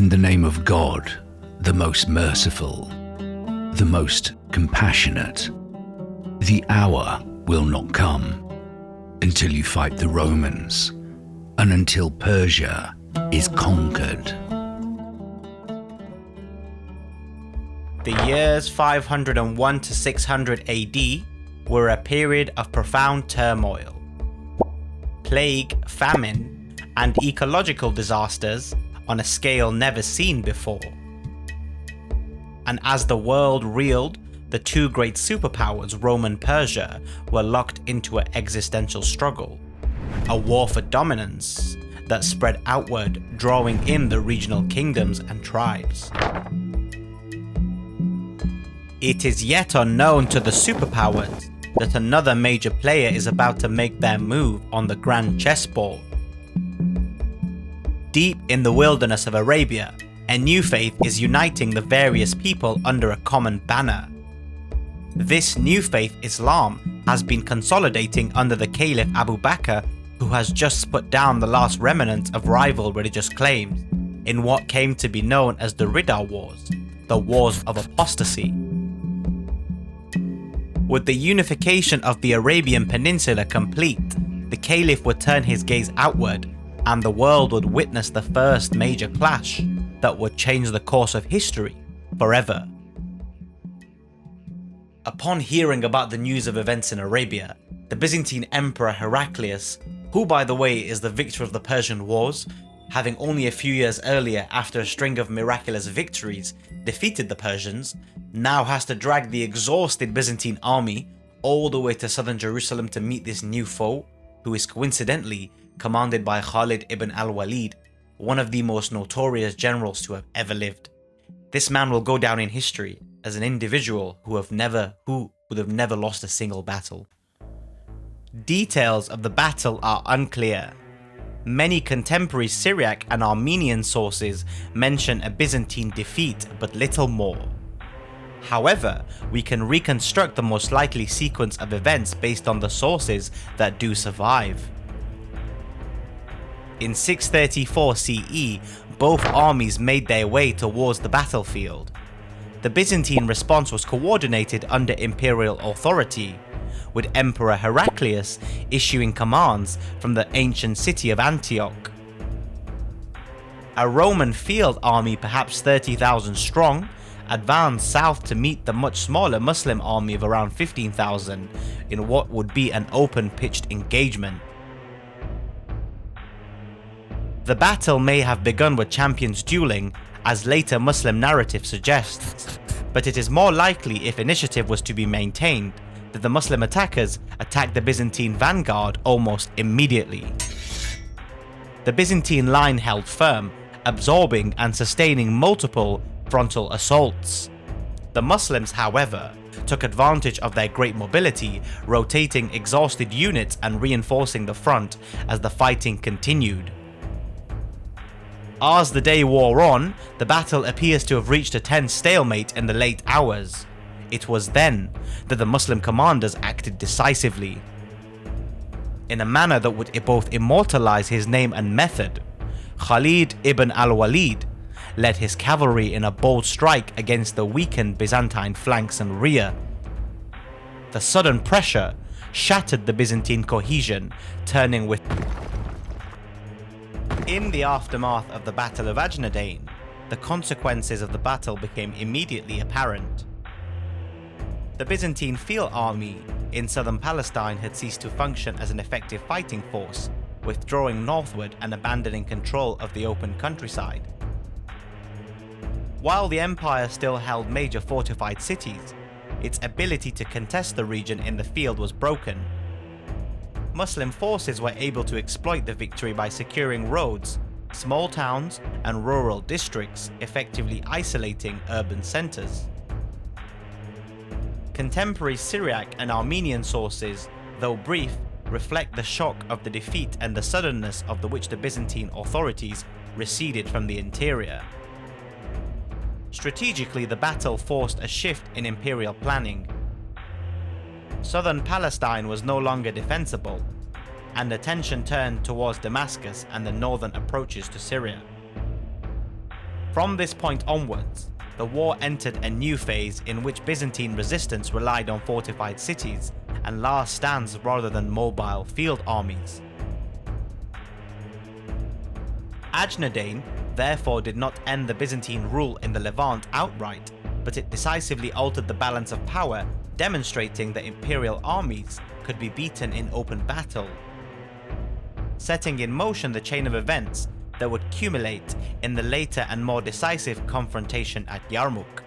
In the name of God, the most merciful, the most compassionate, the hour will not come until you fight the Romans and until Persia is conquered. The years 501 to 600 AD were a period of profound turmoil. Plague, famine, and ecological disasters on a scale never seen before. And as the world reeled, the two great superpowers, Rome and Persia, were locked into an existential struggle, a war for dominance that spread outward, drawing in the regional kingdoms and tribes. It is yet unknown to the superpowers that another major player is about to make their move on the grand chessboard. Deep in the wilderness of Arabia, a new faith is uniting the various people under a common banner. This new faith, Islam, has been consolidating under the Caliph Abu Bakr, who has just put down the last remnants of rival religious claims in what came to be known as the Ridda Wars, the Wars of Apostasy. With the unification of the Arabian Peninsula complete, the Caliph would turn his gaze outward, and the world would witness the first major clash that would change the course of history forever. Upon hearing about the news of events in Arabia, the Byzantine Emperor Heraclius, who by the way is the victor of the Persian Wars, having only a few years earlier, after a string of miraculous victories, defeated the Persians, now has to drag the exhausted Byzantine army all the way to southern Jerusalem to meet this new foe, who is coincidentally commanded by Khalid ibn al-Walid, one of the most notorious generals to have ever lived. This man will go down in history as an individual who would have never lost a single battle. Details of the battle are unclear. Many contemporary Syriac and Armenian sources mention a Byzantine defeat, but little more. However, we can reconstruct the most likely sequence of events based on the sources that do survive. In 634 CE, both armies made their way towards the battlefield. The Byzantine response was coordinated under imperial authority, with Emperor Heraclius issuing commands from the ancient city of Antioch. A Roman field army, perhaps 30,000 strong, advanced south to meet the much smaller Muslim army of around 15,000 in what would be an open-pitched engagement. The battle may have begun with champions dueling, as later Muslim narrative suggests, but it is more likely, if initiative was to be maintained, that the Muslim attackers attacked the Byzantine vanguard almost immediately. The Byzantine line held firm, absorbing and sustaining multiple frontal assaults. The Muslims, however, took advantage of their great mobility, rotating exhausted units and reinforcing the front as the fighting continued. As the day wore on, the battle appears to have reached a tense stalemate in the late hours. It was then that the Muslim commanders acted decisively. In a manner that would both immortalize his name and method, Khalid ibn al-Walid led his cavalry in a bold strike against the weakened Byzantine flanks and rear. The sudden pressure shattered the Byzantine cohesion, turning with. In the aftermath of the Battle of Ajnadayn, the consequences of the battle became immediately apparent. The Byzantine field army in southern Palestine had ceased to function as an effective fighting force, withdrawing northward and abandoning control of the open countryside. While the empire still held major fortified cities, its ability to contest the region in the field was broken. Muslim forces were able to exploit the victory by securing roads, small towns, and rural districts, effectively isolating urban centers. Contemporary Syriac and Armenian sources, though brief, reflect the shock of the defeat and the suddenness of which the Byzantine authorities receded from the interior. Strategically, the battle forced a shift in imperial planning. Southern Palestine was no longer defensible, and attention turned towards Damascus and the northern approaches to Syria. From this point onwards, the war entered a new phase in which Byzantine resistance relied on fortified cities and last stands rather than mobile field armies. Ajnadayn therefore did not end the Byzantine rule in the Levant outright, but it decisively altered the balance of power, demonstrating that imperial armies could be beaten in open battle, setting in motion the chain of events that would culminate in the later and more decisive confrontation at Yarmouk.